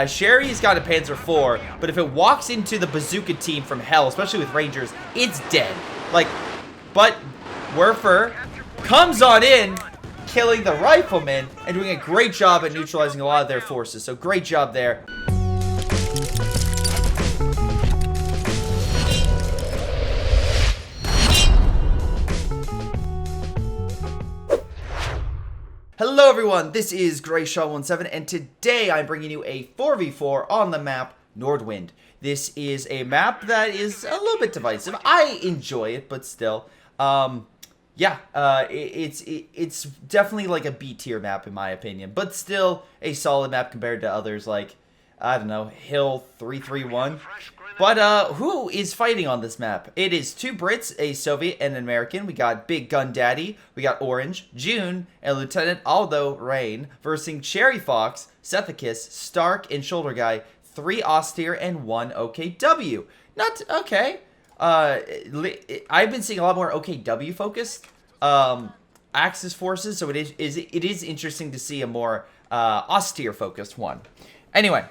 Sherry's got a Panzer IV, but if it walks into the bazooka team from hell, especially with Rangers, it's dead. Like, but Werfer comes on in, killing the riflemen, and doing a great job at neutralizing a lot of their forces. So great job there. Hello everyone, this is Greyshot17, and today I'm bringing you a 4v4 on the map Nordwind. This is a map that is a little bit divisive. I enjoy it, but still, it's definitely like a B tier map in my opinion, but still a solid map compared to others like, I don't know, Hill 331. But who is fighting on this map? It is two Brits, a Soviet and an American. We got Big Gun Daddy, we got Orange, June, and Lieutenant Aldo Rain versus Cherry Fox, Sethicus, Stark, and Shoulder Guy. 3 Austere and 1 OKW. Not okay. I've been seeing a lot more OKW focused Axis forces, so it is interesting to see a more austere focused one. Anyway,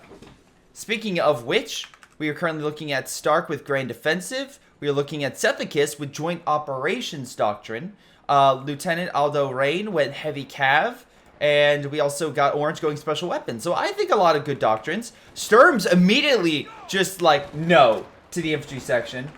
speaking of which, we are currently looking at Stark with Grand Defensive. We are looking at Sethicus with Joint Operations Doctrine. Lieutenant Aldo Rain went Heavy Cav. And we also got Orange going Special Weapons. So I think a lot of good doctrines. Sturm's immediately just like, no, to the infantry section.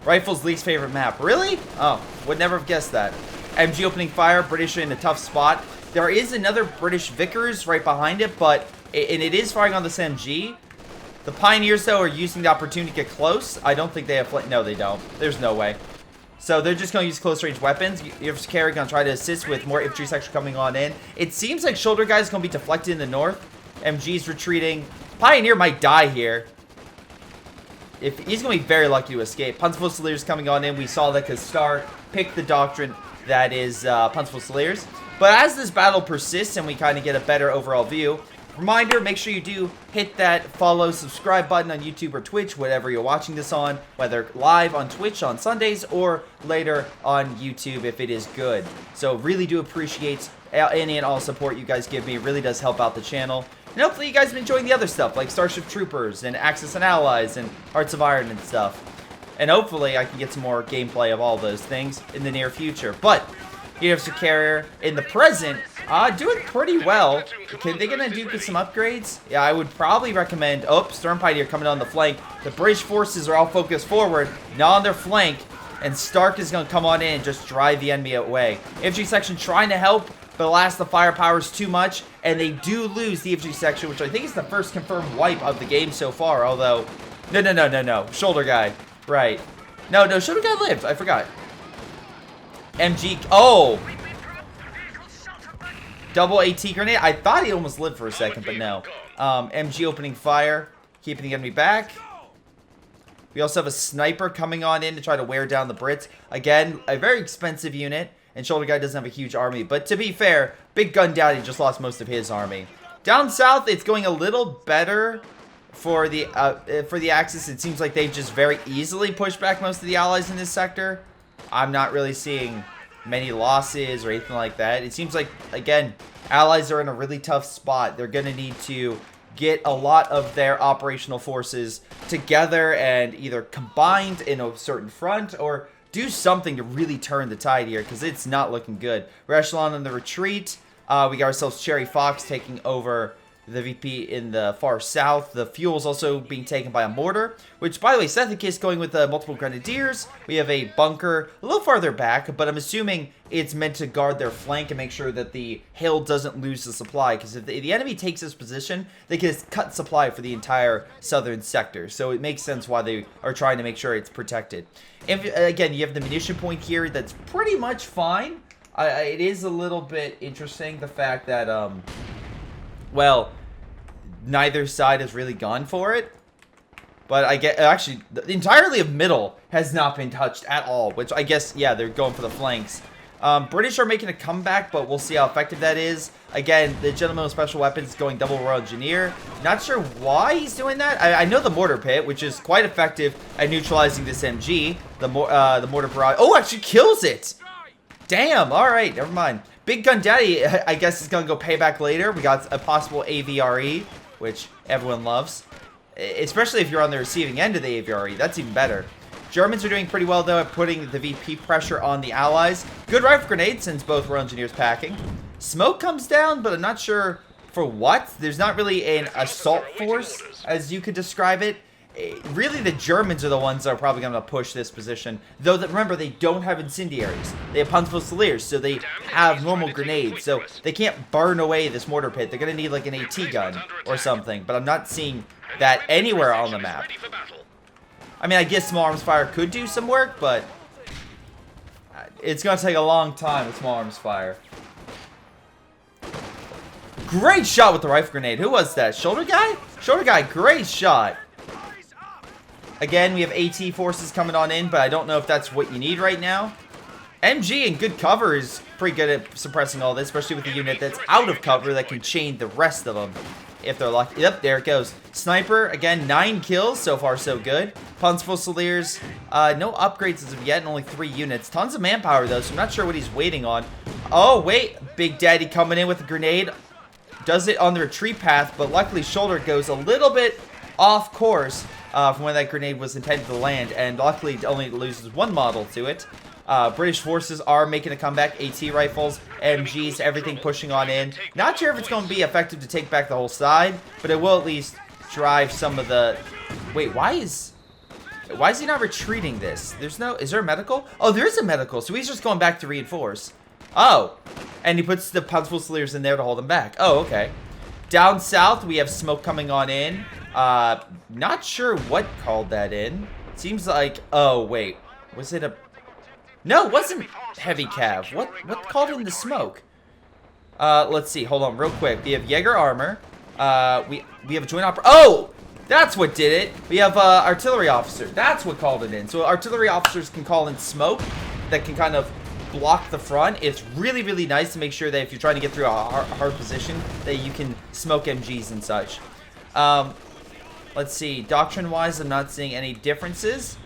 Rifle's least favorite map. Really? Oh, would never have guessed that. MG opening fire. British are in a tough spot. There is another British Vickers right behind it, but and it is firing on this MG. The Pioneers, though, are using the opportunity to get close. I don't think they have... No, they don't. There's no way. So they're just going to use close-range weapons. Your carry going to try to assist with more infantry section coming on in. It seems like Shoulder Guy is going to be deflected in the north. MG's retreating. Pioneer might die here. He's going to be very lucky to escape. Punchful Fusiliers coming on in. We saw that because Stark picked the doctrine that is Punchful Fusiliers. But as this battle persists and we kind of get a better overall view... Reminder, make sure you do hit that follow, subscribe button on YouTube or Twitch, whatever you're watching this on, whether live on Twitch on Sundays or later on YouTube if it is good. So really do appreciate any and all support you guys give me. It really does help out the channel. And hopefully you guys have been enjoying the other stuff like Starship Troopers and Axis and Allies and Hearts of Iron and stuff. And hopefully I can get some more gameplay of all those things in the near future. But Universal Carrier in the present, doing pretty well. Okay, they're gonna do some upgrades. Yeah, I would probably recommend. Oh, Storm Pioneer coming on the flank. The British forces are all focused forward, not on their flank, and Stark is gonna come on in and just drive the enemy away. Infantry section trying to help, but alas, the firepower is too much, and they do lose the infantry section, which I think is the first confirmed wipe of the game so far. Although, no, Shoulder Guy, right? No, Shoulder Guy lived. I forgot. MG, oh! Double AT grenade. I thought he almost lived for a second, but no. MG opening fire, keeping the enemy back. We also have a sniper coming on in to try to wear down the Brits. Again, a very expensive unit, and Shoulder Guy doesn't have a huge army. But to be fair, Big Gun Daddy just lost most of his army. Down south, it's going a little better for the Axis. It seems like they've just very easily pushed back most of the allies in this sector. I'm not really seeing many losses or anything like that. It seems like, again, allies are in a really tough spot. They're going to need to get a lot of their operational forces together and either combined in a certain front or do something to really turn the tide here because it's not looking good. We're echelon on the retreat. We got ourselves Cherry Fox taking over the VP in the far south. The fuel is also being taken by a mortar, which, by the way, Sethicus going with multiple grenadiers. We have a bunker a little farther back, but I'm assuming it's meant to guard their flank and make sure that the hill doesn't lose the supply, because if the enemy takes this position, they can just cut supply for the entire southern sector. So it makes sense why they are trying to make sure it's protected. And again, you have the munition point here that's pretty much fine. It is a little bit interesting, the fact that well, neither side has really gone for it. But I get, actually, entirely of middle has not been touched at all. Which I guess, yeah, they're going for the flanks. British are making a comeback, but we'll see how effective that is. Again, the gentleman with special weapons is going double Royal Engineer. Not sure why he's doing that. I know the mortar pit, which is quite effective at neutralizing this MG. The mortar barrage. Oh, actually kills it. Damn. All right, never mind. Big Gun Daddy, I guess, is going to go payback later. We got a possible AVRE. which everyone loves. Especially if you're on the receiving end of the aviary. That's even better. Germans are doing pretty well, though, at putting the VP pressure on the Allies. Good rifle grenade, since both were engineers packing. Smoke comes down, but I'm not sure for what. There's not really an assault force, as you could describe it. Really, the Germans are the ones that are probably going to push this position. Though, remember, they don't have incendiaries. They have Panzerfußoliers, so they have normal grenades. So they can't burn away this mortar pit. They're going to need, like, an AT gun or something. But I'm not seeing that anywhere on the map. I mean, I guess small arms fire could do some work, but it's going to take a long time with small arms fire. Great shot with the rifle grenade. Who was that? Shoulder guy? Shoulder guy, great shot. Again, we have AT forces coming on in, but I don't know if that's what you need right now. MG in good cover is pretty good at suppressing all this, especially with the unit that's out of cover that can chain the rest of them. If they're lucky. Yep, there it goes. Sniper, again, 9 kills. So far, so good. Panzerfußoliers, no upgrades as of yet, and only 3 units. Tons of manpower, though, so I'm not sure what he's waiting on. Oh, wait. Big Daddy coming in with a grenade. Does it on the retreat path, but luckily Shoulder goes a little bit off course from when that grenade was intended to land, and luckily only loses 1 model to it. British forces are making a comeback. AT rifles, MGs, everything pushing on in. Not sure if it's going to be effective to take back the whole side, but it will at least drive some of the... Wait, why is he not retreating this? There's no... Is there a medical? Oh, there is a medical, so he's just going back to reinforce. Oh, and he puts the Panzerfußoliers in there to hold him back. Oh, okay. Down south, we have smoke coming on in. Not sure what called that in. Seems like... Oh, wait. Was it a... No, it wasn't heavy cav. What called in the smoke? Let's see. Hold on real quick. We have Jaeger armor. We have a joint Oh! That's what did it. We have artillery officer. That's what called it in. So artillery officers can call in smoke that can kind of block the front. It's really, really nice to make sure that if you're trying to get through a hard position, that you can smoke MGs and such. Let's see. Doctrine-wise, I'm not seeing any differences.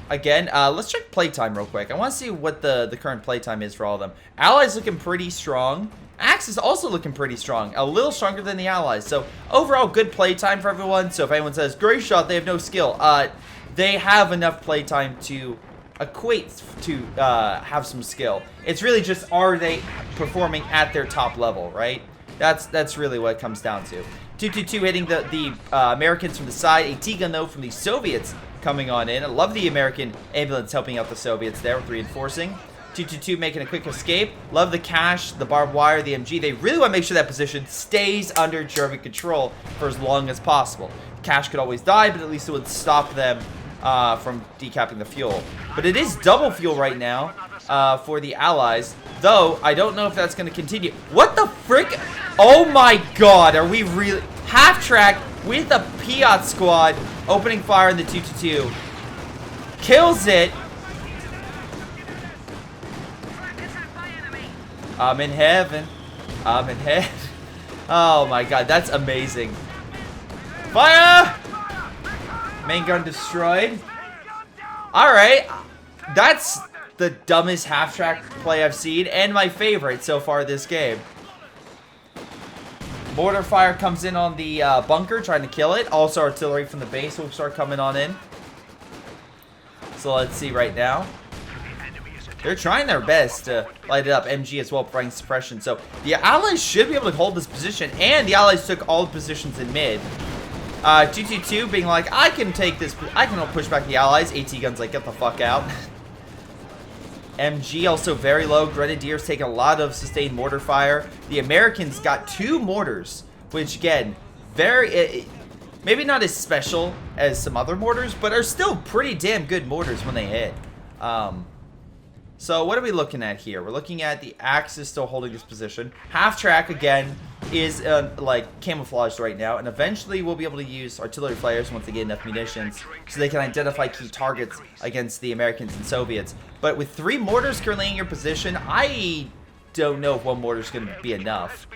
Again, let's check playtime real quick. I want to see what the current playtime is for all of them. Allies looking pretty strong. Axis also looking pretty strong. A little stronger than the Allies. So, overall, good playtime for everyone. So, if anyone says, Greyshot, they have no skill. They have enough playtime to equate to have some skill. It's really just, are they performing at their top level, right? That's really what it comes down to. 222 hitting the Americans from the side. AT gun, though, from the Soviets coming on in. I love the American ambulance helping out the Soviets there with reinforcing. 222 making a quick escape. Love the cash, the barbed wire, the MG. They really want to make sure that position stays under German control for as long as possible. Cash could always die, but at least it would stop them from decapping the fuel. But it is double fuel right now for the Allies, though I don't know if that's going to continue. What the frick? Oh my god, are we really... Half-track with a Piat squad opening fire in the 222. Kills it. I'm in heaven. I'm in heaven. Oh my god, that's amazing. Fire! Main gun destroyed. Alright. That's the dumbest half-track play I've seen, and my favorite so far this game. Mortar fire comes in on the bunker, trying to kill it. Also, artillery from the base will start coming on in. So let's see right now. They're trying their best to light it up. MG as well, providing suppression. So the Allies should be able to hold this position, and the Allies took all the positions in mid. 222 being like, I can take this, I can push back the Allies. AT guns like, get the fuck out. MG also very low. Grenadiers taking a lot of sustained mortar fire. The Americans got 2 mortars, which again, very, maybe not as special as some other mortars, but are still pretty damn good mortars when they hit. So what are we looking at here? We're looking at the Axis still holding this position. Half track again is like camouflaged right now, and eventually we'll be able to use artillery flares once they get enough munitions, so they can identify key targets against the Americans and Soviets. But with 3 mortars currently in your position, I don't know if 1 mortar is going to be enough.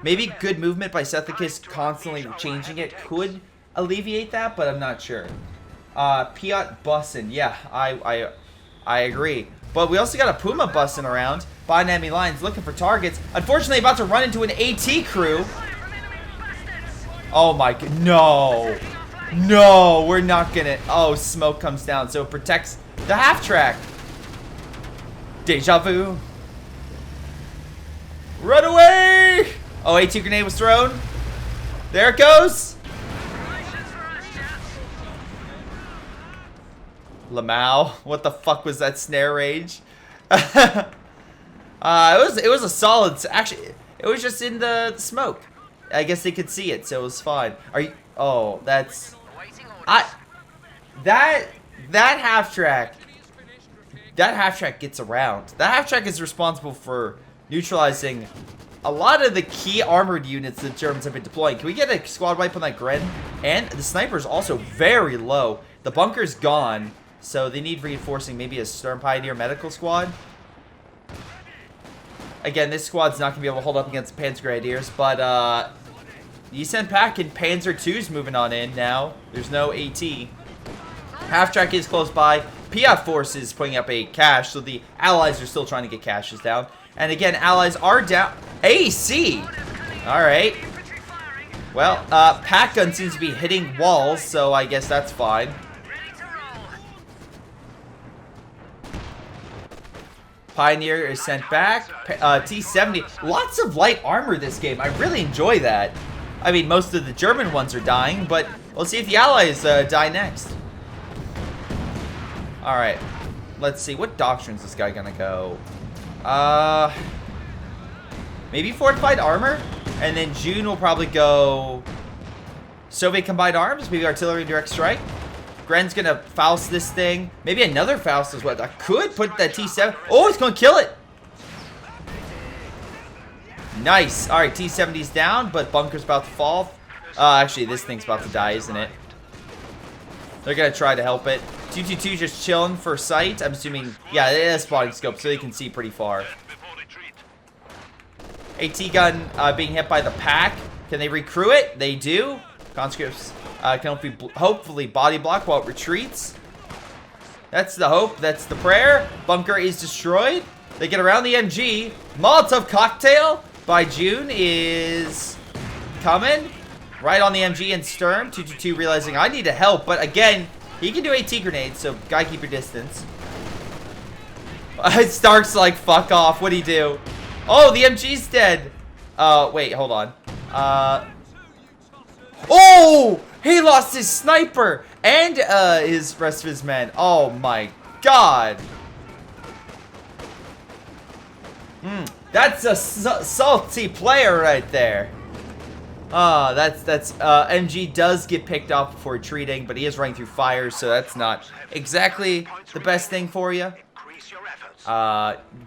Maybe good movement by Sethicus constantly changing it could alleviate that, but I'm not sure. Piat bussin', yeah, I agree. But we also got a Puma busting around. Behind enemy lines looking for targets. Unfortunately, about to run into an AT crew. Oh my god. No. No, we're not gonna. Oh, smoke comes down, so it protects the half track. Deja vu. Run away! Oh, AT grenade was thrown. There it goes. Lamau, what the fuck was that snare rage? It was a solid. Actually, it was just in the smoke. I guess they could see it, so it was fine. Are you? Oh, that's. That half track. That half track gets around. That half track is responsible for neutralizing a lot of the key armored units the Germans have been deploying. Can we get a squad wipe on that Gren? And the sniper is also very low. The bunker's gone, so they need reinforcing. Maybe a Stern Pioneer medical squad. Again, this squad's not going to be able to hold up against the Panzer Grenadiers, but Ysen Pack and Panzer II's moving on in now. There's no AT. Half-track is close by. PF Force is putting up a cache, so the Allies are still trying to get caches down. And again, Allies are down. AC! Alright. Well, Pack Gun seems to be hitting walls, so I guess that's fine. Pioneer is sent back. T-70. Lots of light armor this game. I really enjoy that. I mean, most of the German ones are dying, but we'll see if the Allies die next. Alright. Let's see. What doctrine is this guy gonna go? Maybe fortified armor? And then June will probably go Soviet combined arms? Maybe artillery direct strike? Gren's gonna Faust this thing. Maybe another Faust as well. I could put that T7. Oh, it's gonna kill it! Nice. Alright, T-70's down, but bunker's about to fall. Actually, this thing's about to die, isn't it? They're gonna try to help it. 222 just chilling for sight. I'm assuming, yeah, it has spotting scope, so they can see pretty far. AT gun being hit by the Pack. Can they recrew it? They do. Conscripts can hopefully body block while it retreats. That's the hope. That's the prayer. Bunker is destroyed. They get around the MG. Molotov cocktail by June is coming. Right on the MG and Stern. 222 realizing I need to help, but again, he can do AT grenades, so gotta keep your distance. Stark's like, fuck off. What'd he do? Oh, the MG's dead. Wait, hold on. Oh! He lost his sniper and his rest of his men. Oh my god. That's a salty player right there. MG does get picked off before retreating, but he is running through fire, so that's not exactly the best thing for you.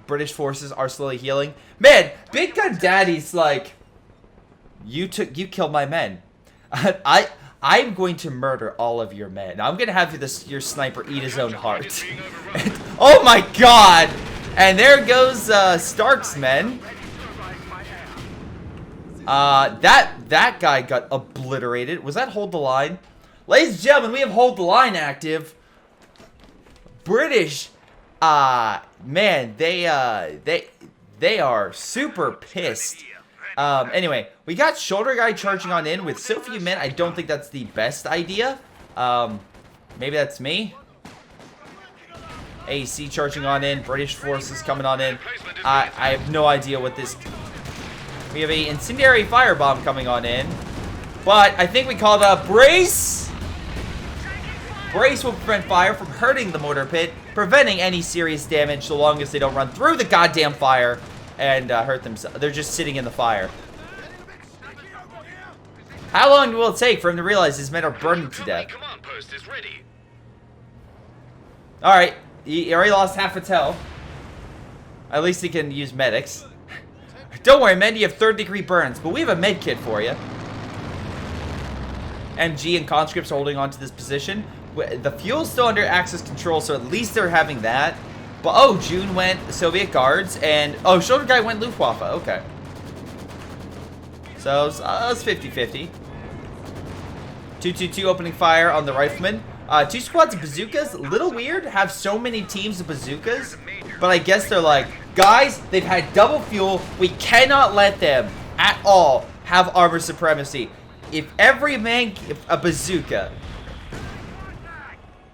British forces are slowly healing. Man, Big Gun Daddy's like, you killed my men. I'm going to murder all of your men. I'm gonna have your sniper eat his own heart. Oh my god! And there goes Stark's men. That guy got obliterated. Was that Hold the Line? Ladies and gentlemen, we have Hold the Line active. British, man, they are super pissed. Anyway, we got Shoulder Guy charging on in with so few men. I don't think that's the best idea. Maybe that's me. AC charging on in. British forces coming on in. I have no idea what this... We have a incendiary firebomb coming on in. But I think we called a brace. Brace will prevent fire from hurting the mortar pit, preventing any serious damage so long as they don't run through the goddamn fire and hurt themselves. They're just sitting in the fire. How long will it take for him to realize his men are burning to death? Alright, he already lost half its health. At least he can use medics. Don't worry, men, you have 3rd-degree burns, but we have a med kit for you. MG and conscripts are holding on to this position. The fuel's still under Axis control, so at least they're having that. But, oh, June went Soviet Guards, and, oh, Shoulder Guy went Luftwaffe. Okay. So, it's 50-50. 222 opening fire on the riflemen. 2 squads of bazookas. A little weird, have so many teams of bazookas. But I guess they're like, guys, they've had double fuel. We cannot let them, at all, have armor supremacy. if every man, a bazooka,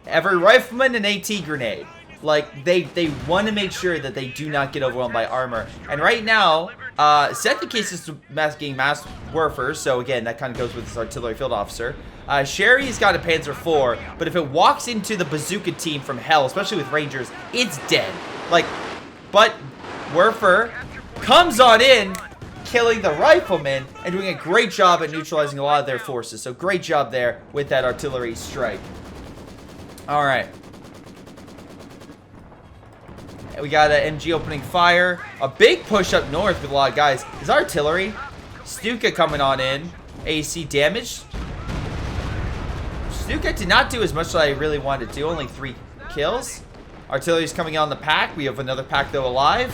every rifleman an AT grenade, like, they want to make sure that they do not get overwhelmed by armor. And right now, Seth, in case is getting mass warfare, so again, that kind of goes with his artillery field officer. Sherry's got a Panzer IV, but if it walks into the bazooka team from hell, especially with Rangers, it's dead. Like, but Werfer comes on in, killing the riflemen, and doing a great job at neutralizing a lot of their forces. So great job there with that artillery strike. Alright. We got an MG opening fire. A big push up north with a lot of guys. Is artillery. Stuka coming on in. AC damage. Stuka did not do as much as I really wanted to do. Only 3 kills. Artillery's coming on the pack. We have another pack though alive.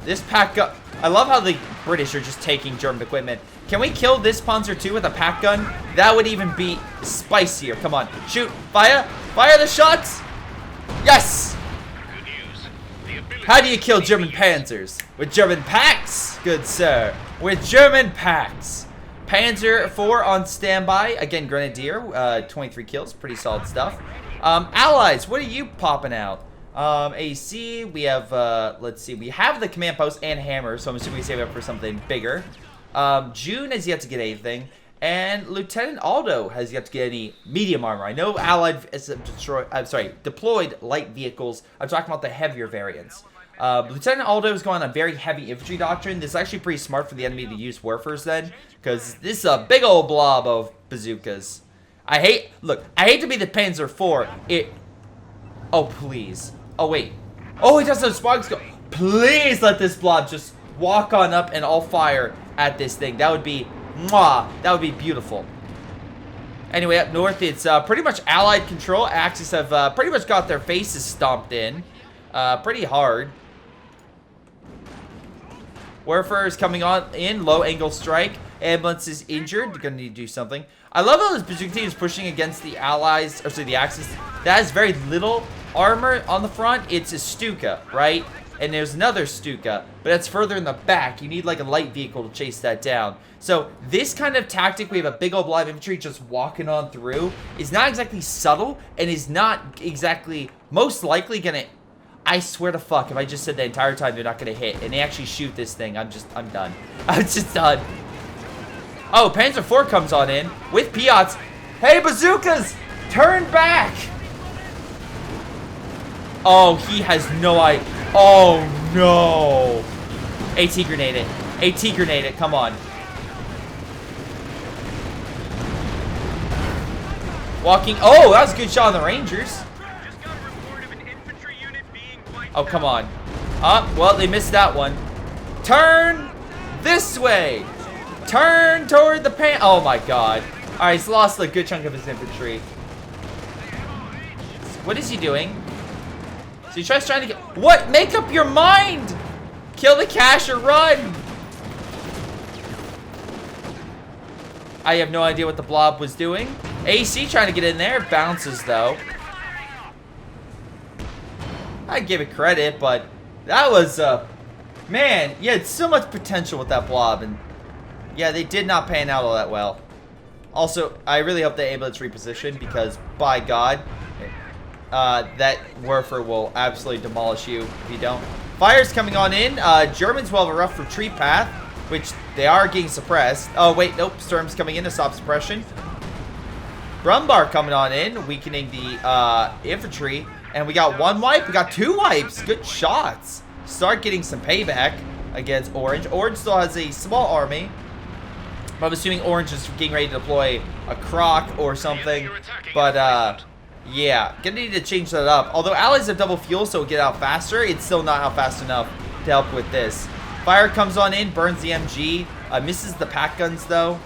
This pack gun. I love how the British are just taking German equipment. Can we kill this Panzer II with a pack gun? That would even be spicier. Come on. Shoot. Fire. Fire the shots. Yes! How do you kill German panzers? With German packs, good sir. With German packs. Panzer IV on standby. Again, Grenadier. 23 kills. Pretty solid stuff. Allies, what are you popping out? AC, we have, let's see. We have the command post and hammer, so I'm assuming we save it up for something bigger. June has yet to get anything. And Lieutenant Aldo has yet to get any medium armor. I know Allied deployed light vehicles. I'm talking about the heavier variants. Lieutenant Aldo is going on a very heavy infantry doctrine. This is actually pretty smart for the enemy to use Werfers then, because this is a big old blob of bazookas. I hate to be the Panzer IV. Oh, please. Oh, wait. Oh, he does those sparks go. Please let this blob just walk on up and all fire at this thing. That would be... Mwah, that would be beautiful. Anyway, up north, it's pretty much Allied control. Axis have pretty much got their faces stomped in. Pretty hard. Werfer is coming on in. Low angle strike. Ambulance is injured. They're going to need to do something. I love how this bazooka team is pushing against the Allies, or sorry, the Axis. That has very little armor on the front. It's a Stuka, right? And there's another Stuka, but that's further in the back. You need like a light vehicle to chase that down. So this kind of tactic, we have a big old live infantry just walking on through, is not exactly subtle and is not exactly most likely gonna... I swear to fuck, if I just said the entire time they're not gonna hit and they actually shoot this thing, I'm done. I'm just done. Oh, Panzer IV comes on in with Piats. Hey, bazookas! Turn back! Oh, he has no idea. Oh, no. AT grenade it. AT grenade it. Come on. Walking. Oh, that was a good shot on the Rangers. Oh, come on. Well, they missed that one. Turn this way. Turn toward the pan. Oh, my God. All right, he's lost a good chunk of his infantry. What is he doing? So he tries trying to get... What? Make up your mind! Kill the cash or run! I have no idea what the blob was doing. AC trying to get in there. Bounces, though. I give it credit, but that was... man, you had so much potential with that blob. And yeah, they did not pan out all that well. Also, I really hope they're able to reposition because, by God... that Werfer will absolutely demolish you if you don't. Fire's coming on in. Germans will have a rough retreat path, which they are getting suppressed. Oh, wait, nope. Storm's coming in to stop suppression. Brumbar coming on in, weakening the infantry. And we got 1 wipe. We got 2 wipes. Good shots. Start getting some payback against Orange. Orange still has a small army. I'm assuming Orange is getting ready to deploy a croc or something. But, yeah, gonna need to change that up. Although Allies have double fuel, so it'll get out faster. It's still not out fast enough to help with this. Fire comes on in, burns the MG. Misses the pack guns, though.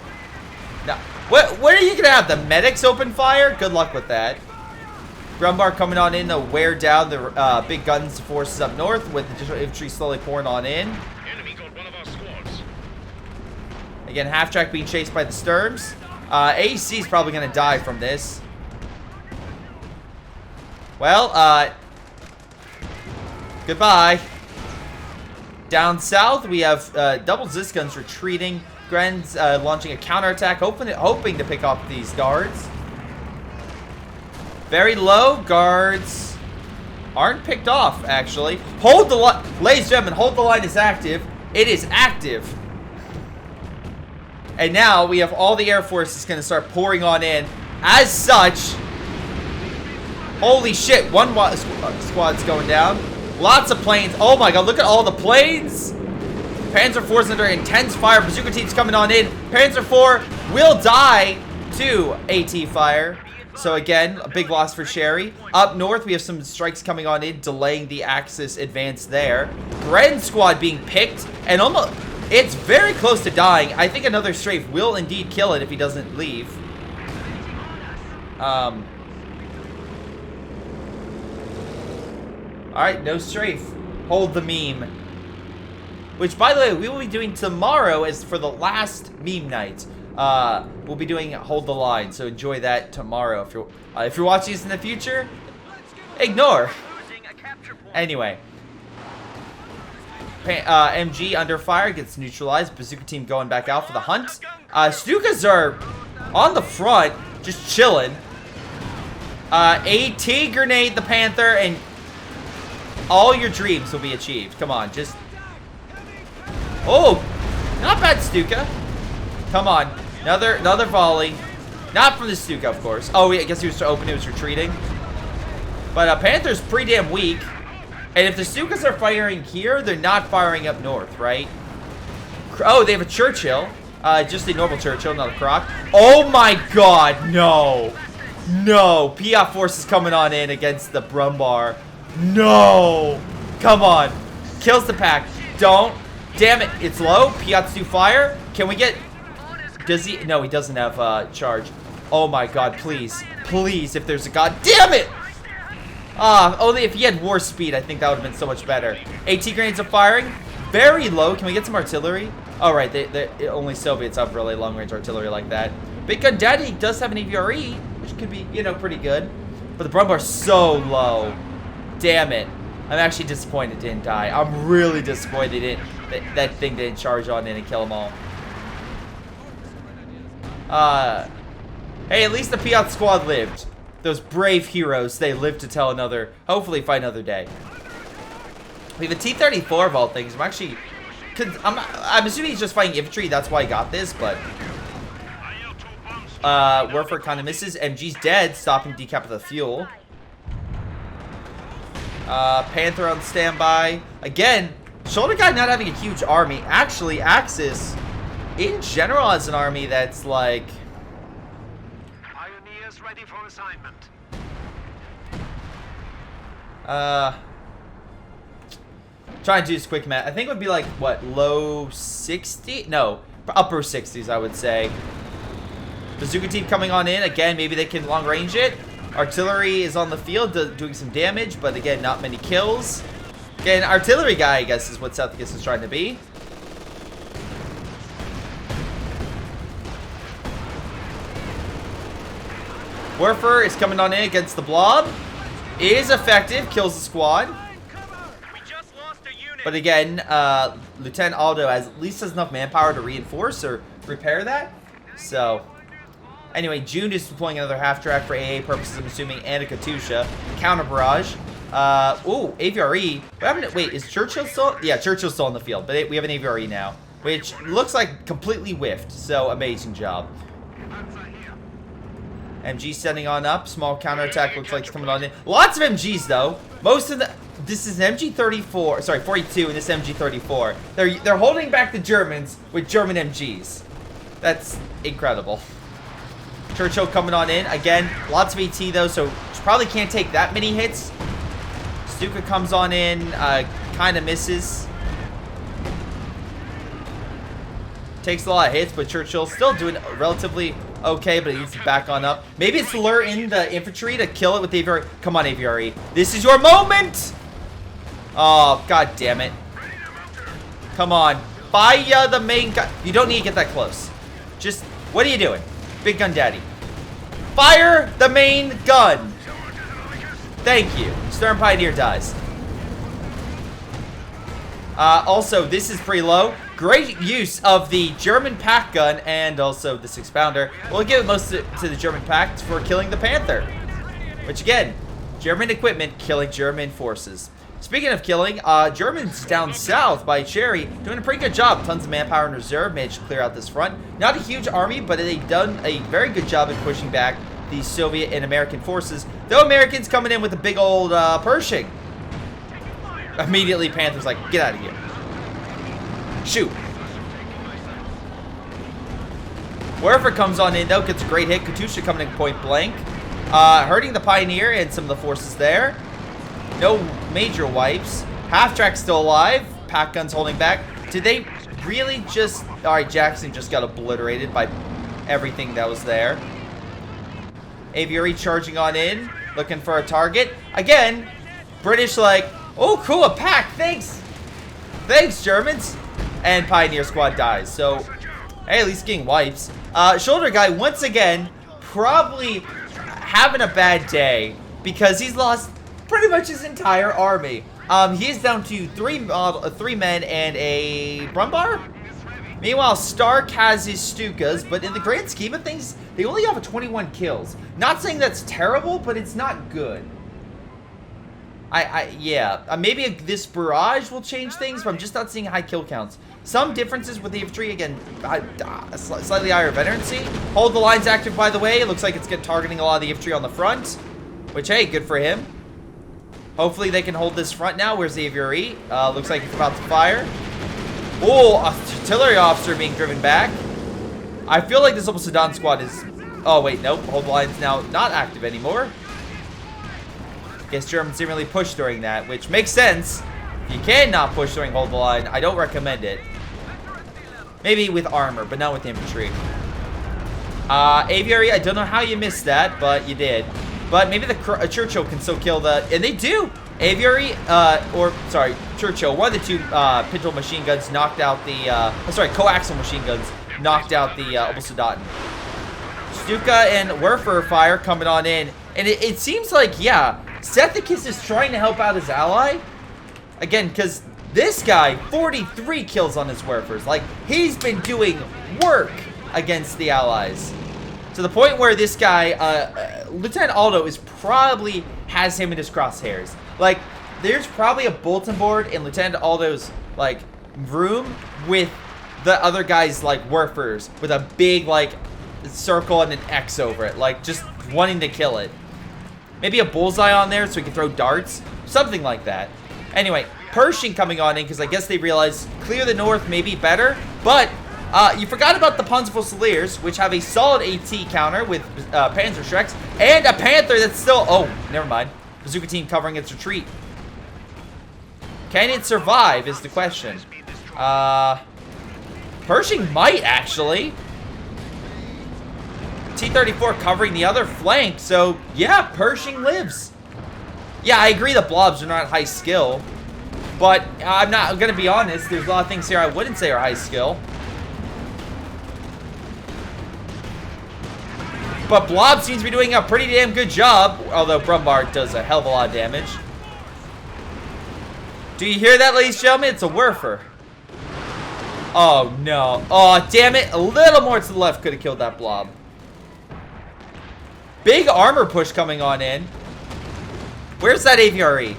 Now, what are you gonna have? The medics open fire? Good luck with that. Grumbar coming on in to wear down the big guns forces up north, with additional infantry slowly pouring on in. Enemy got one of our squads. Again, half-track being chased by the Sturms. AC is probably gonna die from this. Well, goodbye. Down south, we have double Zis guns retreating. Gren's launching a counterattack, hoping to pick off these guards. Very low. Guards aren't picked off, actually. Hold the line. Ladies and gentlemen, hold the line is active. It is active. And now we have all the Air Force is going to start pouring on in. As such, holy shit, one squad's going down. Lots of planes. Oh my god, look at all the planes. Panzer IV's under intense fire. Bazooka team's coming on in. Panzer IV will die to AT fire. So again, a big loss for Sherry. Up north, we have some strikes coming on in, delaying the Axis advance there. Gren squad being picked, and almost, it's very close to dying. I think another strafe will indeed kill it if he doesn't leave. Alright, no strafe. Hold the meme. Which, by the way, we will be doing tomorrow as for the last meme night. We'll be doing Hold the Line, so enjoy that tomorrow. If you're watching this in the future, ignore. Anyway. MG under fire gets neutralized. Bazooka team going back out for the hunt. Stukas are on the front, just chilling. AT grenade the Panther, and all your dreams will be achieved. Come on, just... Oh, not bad, Stuka. Come on, another volley. Not from the Stuka, of course. Oh, I guess he was open. He was retreating. But Panther's pretty damn weak. And if the Stukas are firing here, they're not firing up north, right? Oh, they have a Churchill. Just a normal Churchill, not a Croc. Oh my god, no. No, Piat force is coming on in against the Brumbar. No. Come on. Kills the pack. Don't. Damn it, it's low. Piats do fire. Can we get... Does he... No, he doesn't have charge. Oh my god, please. Please, if there's a god... Damn it! Only if he had war speed, I think that would have been so much better. AT grenades are firing. Very low. Can we get some artillery? Oh, right. Only Soviets have really long-range artillery like that. Big Gun Daddy does have an AVRE, which could be, you know, pretty good. But the Brumbar's so low. Damn it. I'm actually disappointed it didn't die. I'm really disappointed that thing didn't charge on in and kill them all. Hey, at least the Piat squad lived. Those brave heroes, they lived to tell another, hopefully fight another day. We have a T-34 of all things. I'm assuming he's just fighting infantry, that's why he got this, but... Warfare kind of misses. MG's dead, stopping decap of the fuel. Panther on standby. Again, Shoulder Guy not having a huge army. Actually, Axis, in general, has an army that's like... Pioneers ready for assignment. Trying to do this quick math. I think it would be like, what, low 60? No, upper 60s, I would say. Bazooka team coming on in. Again, maybe they can long range it. Artillery is on the field doing some damage, but again, not many kills. Again, artillery guy, I guess, is what Southgate is trying to be. Warfare is coming on in against the blob. Is effective, kills the squad. But again, Lieutenant Aldo at least has enough manpower to reinforce or repair that. So, anyway, June is deploying another half-track for AA purposes, I'm assuming, and a Katusha. Counter barrage. Ooh, AVRE. What happened to, wait, is Churchill still? Yeah, Churchill's still on the field, but we have an AVRE now, which looks like completely whiffed. So, amazing job. MG setting on up. Small counterattack looks like it's coming on in. Lots of MGs, though. Most of the... This is an MG-34, sorry, 42, and this MG-34. They're holding back the Germans with German MGs. That's incredible. Churchill coming on in. Again, lots of AT, though, so probably can't take that many hits. Stuka comes on in, kind of misses. Takes a lot of hits, but Churchill's still doing relatively okay, but he needs to back on up. Maybe it's to lure in the infantry to kill it with the AVRE. Come on, AVRE. This is your moment! Oh, god damn it. Come on. Fire the main gun. You don't need to get that close. Just, what are you doing? Big Gun Daddy. Fire the main gun. Thank you. Stern Pioneer dies. Also, this is pretty low. Great use of the German pack gun and also the 6-pounder. We'll give it most to the German pack for killing the Panther. Which, again, German equipment killing German forces. Speaking of killing, Germans down south by Cherry doing a pretty good job. Tons of manpower in reserve, managed to clear out this front. Not a huge army, but they've done a very good job in pushing back the Soviet and American forces. Though Americans coming in with a big old Pershing. Immediately, Panther's like, get out of here. Shoot. Werfer comes on in, though, gets a great hit. Katusha coming in point blank. Hurting the Pioneer and some of the forces there. No major wipes. Half-track's still alive. Pack gun's holding back. Did they really just... Alright, Jackson just got obliterated by everything that was there. Aviary charging on in. Looking for a target. Again, British like... Oh, cool, a pack. Thanks. Thanks, Germans. And Pioneer Squad dies. So, hey, at least getting wipes. Shoulder guy, once again, probably having a bad day because he's lost pretty much his entire army. He's down to three men and a Brumbar. Meanwhile, Stark has his Stukas, but in the grand scheme of things, they only have 21 kills. Not saying that's terrible, but it's not good. Yeah, maybe this barrage will change things, but I'm just not seeing high kill counts. Some differences with the infantry, again, slightly higher veterancy. Hold the lines active, by the way. It looks like it's targeting a lot of the infantry on the front, which, hey, good for him. Hopefully they can hold this front now. Where's the aviary? Looks like it's about to fire. Oh, artillery officer being driven back. I feel like this Sudan squad is... Oh, wait, nope. Hold the line's now not active anymore. Guess Germans didn't really push during that, which makes sense. If you cannot push during hold the line, I don't recommend it. Maybe with armor, but not with infantry. Aviary, I don't know how you missed that, but you did. But maybe the Churchill can still kill the... And they do! Aviary, sorry, Churchill, one of the two pintle machine guns knocked out the... coaxial machine guns knocked out the Sudan. Stuka and Werfer fire coming on in. And it seems like, yeah, Sethicus is trying to help out his ally. Again, because this guy, 43 kills on his Werfers. Like, he's been doing work against the allies. To the point where this guy, Lieutenant Aldo, has him in his crosshairs. Like, there's probably a bulletin board in Lieutenant Aldo's, like, room with the other guy's, like, Werfers with a big, like, circle and an X over it. Like, just wanting to kill it. Maybe a bullseye on there so we can throw darts. Something like that. Anyway, Pershing coming on in because I guess they realized clear the north may be better. But you forgot about the Panzerfusiliers, which have a solid AT counter with Panzer Shreks. And a Panther that's still... Oh, never mind. Bazooka team covering its retreat. Can it survive is the question. Pershing might actually. T-34 covering the other flank, so yeah, Pershing lives. Yeah, I agree the blobs are not high skill, but I'm not gonna be honest, there's a lot of things here I wouldn't say are high skill. But Blob seems to be doing a pretty damn good job, although Brumbard does a hell of a lot of damage. Do you hear that, ladies and gentlemen? It's a Werfer. Oh no. Oh, damn it. A little more to the left could have killed that Blob. Big armor push coming on in. Where's that aviary?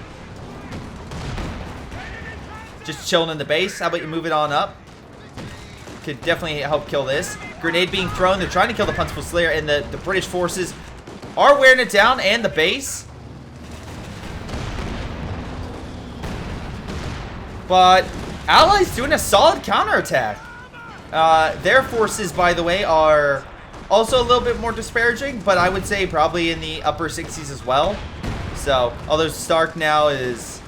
Just chilling in the base. How about you move it on up? Could definitely help kill this. Grenade being thrown. They're trying to kill the Panzerfusilier, and the British forces are wearing it down, and the base. But Allies doing a solid counterattack. Their forces, by the way, are also a little bit more disparaging, but I would say probably in the upper 60s as well. So, although Stark now is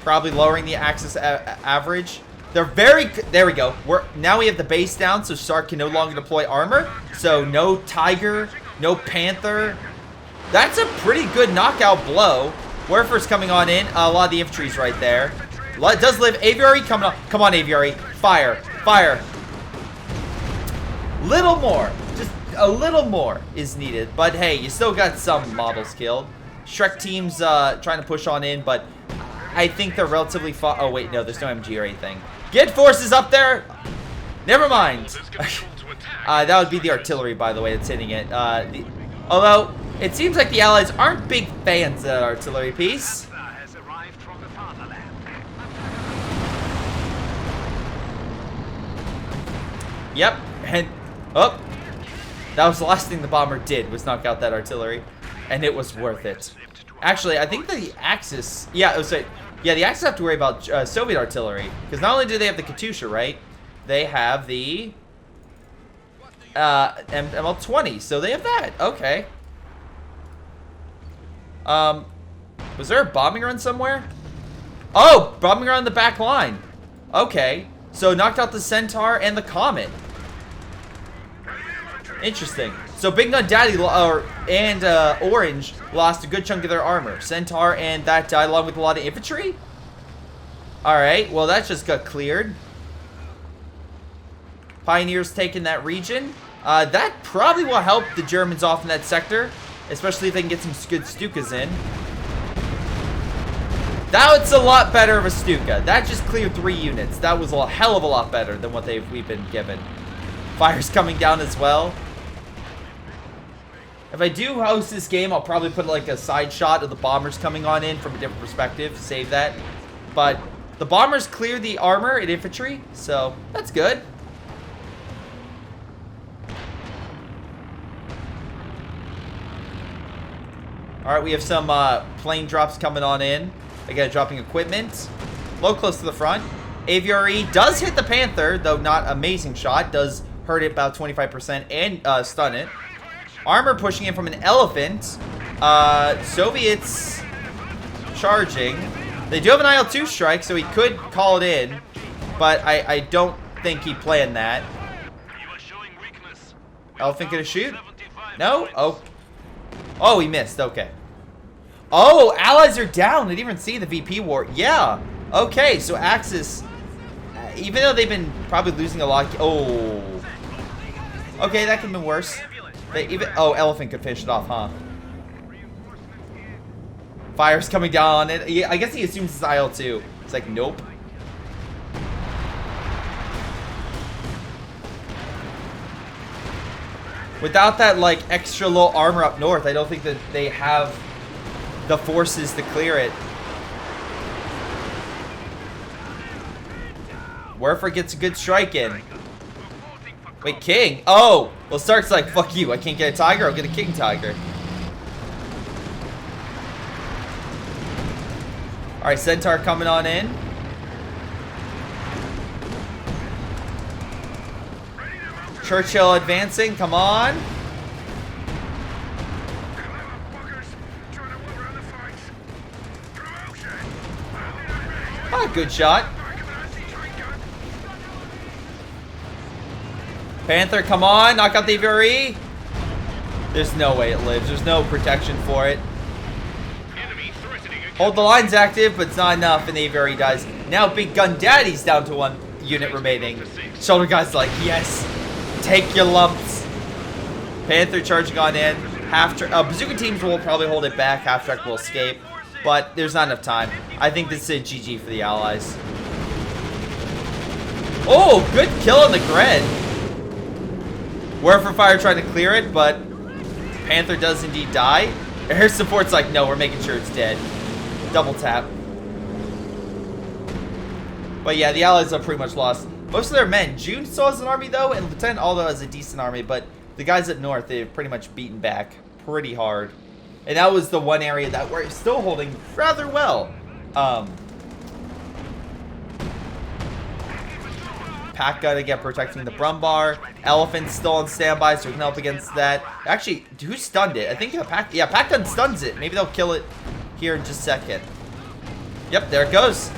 probably lowering the Axis average. They're very... There we go. Now we have the base down, so Stark can no longer deploy armor. So, no Tiger, no Panther. That's a pretty good knockout blow. Werfer's coming on in. A lot of the infantry's right there. It does live. Aviary coming on. Come on, Aviary. Fire. Fire. Little more. Just a little more is needed. But hey, you still got some models killed. Shrek team's trying to push on in, but I think they're relatively oh, wait, no, there's no MG or anything. Get forces up there! Never mind. That would be the artillery, by the way, that's hitting it. Although, it seems like the Allies aren't big fans of that artillery piece. Yep, and... Oh! That was the last thing the bomber did, was knock out that artillery. And it was worth it. Actually, I think the Axis... Yeah, yeah, the Axis have to worry about Soviet artillery. Because not only do they have the Katyusha, right? They have the... ML-20, so they have that. Okay. Was there a bombing run somewhere? Oh, bombing run on the back line. Okay. So knocked out the Centaur and the Comet. Interesting. So Big Gun Daddy and Orange lost a good chunk of their armor. Centaur and that died along with a lot of infantry? Alright, well that just got cleared. Pioneers taking that region. That probably will help the Germans off in that sector. Especially if they can get some good Stukas in. That's a lot better of a Stuka. That just cleared 3 units. That was a hell of a lot better than what we've been given. Fire's coming down as well. If I do host this game, I'll probably put like a side shot of the bombers coming on in from a different perspective. Save that. But the bombers cleared the armor and infantry, so that's good. Alright, we have some plane drops coming on in. Again, dropping equipment. Low close to the front. AVRE does hit the Panther, though not amazing shot. Does hurt it about 25% and stun it. Armor pushing in from an Elephant. Soviets charging. They do have an IL-2 strike, so he could call it in. But I don't think he planned that. Elephant gonna shoot? No? Oh. Oh, he missed. Okay. Oh, allies are down. I didn't even see the VP war. Yeah. Okay, so Axis, even though they've been probably losing a lot. Oh. Okay, that could have been worse. Oh, Elephant could finish it off, huh? Fire's coming down on it. I guess he assumes it's IL-2. It's like, nope. Without that, like, extra low armor up north, I don't think that they have the forces to clear it. Werfer gets a good strike in. Wait, King? Oh! Well, Stark's like, fuck you. I can't get a Tiger, I'll get a King Tiger. Alright, Centaur coming on in. Churchill advancing, come on. Ah, good shot. Panther, come on, knock out the AVRE. There's no way it lives. There's no protection for it. Hold the lines active, but it's not enough, and the AVRE dies. Now Big Gun Daddy's down to 1 unit remaining. Shoulder guy's like, yes, take your lumps. Panther charging on in. Bazooka teams will probably hold it back. Half track will escape, but there's not enough time. I think this is a GG for the Allies. Oh, good kill on the Gren. Werfer Fire trying to clear it, but Panther does indeed die. Air support's like, no, we're making sure it's dead. Double tap. But yeah, the Allies have pretty much lost most of their men. June still has an army though, and Lieutenant Aldo has a decent army, but the guys up north, they've pretty much beaten back pretty hard. And that was the one area that we're still holding rather well. Pack gun again protecting the Brumbar. Elephant's still on standby, so we can help against that. Actually, who stunned it? I think Pack gun stuns it. Maybe they'll kill it here in just a second. Yep, there it goes.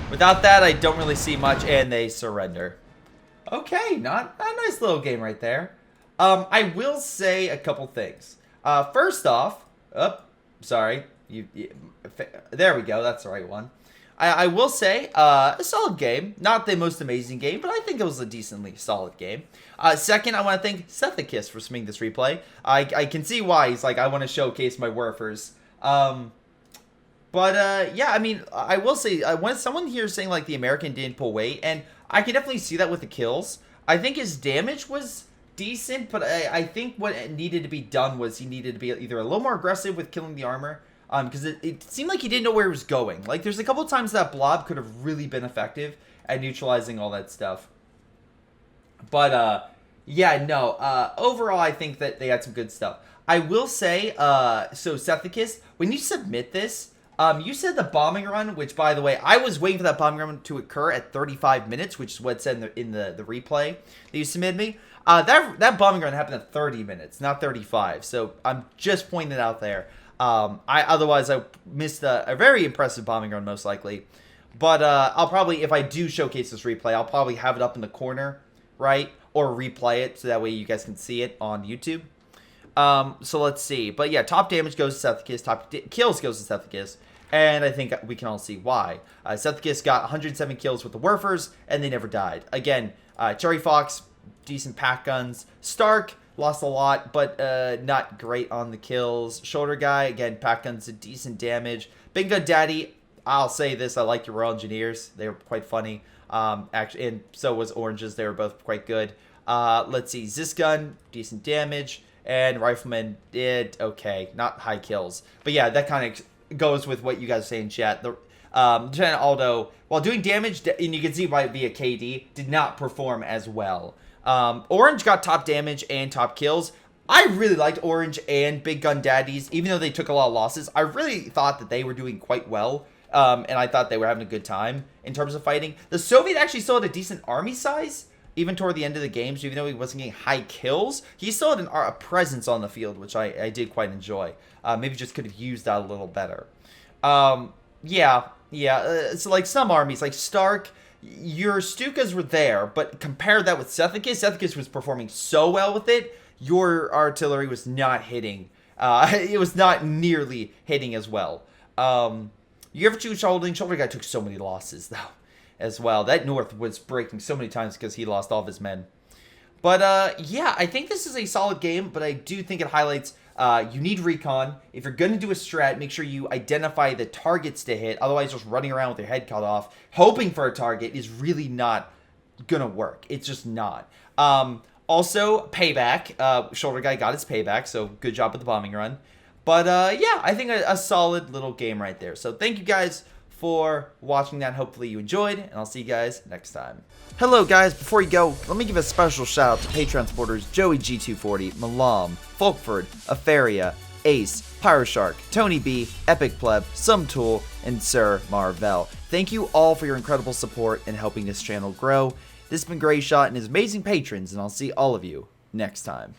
Without that, I don't really see much, and they surrender. Okay, not a nice little game right there. I will say a couple things. First off, sorry, there we go. That's the right one. I will say a solid game, not the most amazing game, but I think it was a decently solid game. Second, I want to thank Sethicus for submitting this replay. I can see why he's like, I want to showcase my Werfers. But yeah, I mean, I will say, when someone here is saying like the American didn't pull weight, and I can definitely see that with the kills. I think his damage was decent, but I think what needed to be done was he needed to be either a little more aggressive with killing the armor, because it seemed like he didn't know where he was going. Like, there's a couple times that blob could have really been effective at neutralizing all that stuff. But yeah, no, overall, I think that they had some good stuff. I will say, so Sethicus, when you submit this, you said the bombing run, which, by the way, I was waiting for that bombing run to occur at 35 minutes, which is what it said in the replay that you submitted me. That bombing run happened at 30 minutes, not 35. So I'm just pointing it out there. Otherwise, I missed a very impressive bombing run, most likely. But I'll probably, if I do showcase this replay, I'll probably have it up in the corner, right? Or replay it, so that way you guys can see it on YouTube. So let's see. But yeah, top damage goes to Sethicus, top kills goes to Sethicus, and I think we can all see why. Sethicus got 107 kills with the Werfers, and they never died. Again, Cherry Fox, decent pack guns. Stark lost a lot, but not great on the kills. Shoulder Guy, again, pack guns did decent damage. Big Gun Daddy, I'll say this, I like your Royal Engineers. They were quite funny. Actually, and so was Oranges. They were both quite good. Let's see. Gun, decent damage. And Rifleman did okay. Not high kills. But yeah, that kind of goes with what you guys say in chat. The Lieutenant Aldo, while doing damage, and you can see by via KD, did not perform as well. Orange got top damage and top kills. I really liked Orange and Big Gun Daddies, even though they took a lot of losses. I really thought that they were doing quite well. And I thought they were having a good time in terms of fighting. The Soviet actually still had a decent army size, even toward the end of the game. So even though he wasn't getting high kills, he still had a presence on the field, which I did quite enjoy. Maybe just could have used that a little better. Yeah. So like some armies, like Stark, your Stukas were there, but compare that with Sethicus. Sethicus was performing so well with it. Your artillery was not hitting. It was not nearly hitting as well. You ever choose Shoulder? Shoulder Guy took so many losses, though, as well. That North was breaking so many times because he lost all of his men. But, yeah, I think this is a solid game, but I do think it highlights you need recon. If you're going to do a strat, make sure you identify the targets to hit. Otherwise, just running around with your head cut off, hoping for a target is really not going to work. It's just not. Also, payback. Shoulder Guy got his payback, so good job with the bombing run. But, yeah, I think a solid little game right there. So, thank you guys for watching that. Hopefully you enjoyed, and I'll see you guys next time. Hello, guys. Before you go, let me give a special shout-out to Patreon supporters Joey G240, Milam, Folkvard, Aphyria, Ace, Pyroshark, Tony B, Epic Pleb, ShinobiWarrior, and Sir Marvell. Thank you all for your incredible support in helping this channel grow. This has been Greyshot and his amazing patrons, and I'll see all of you next time.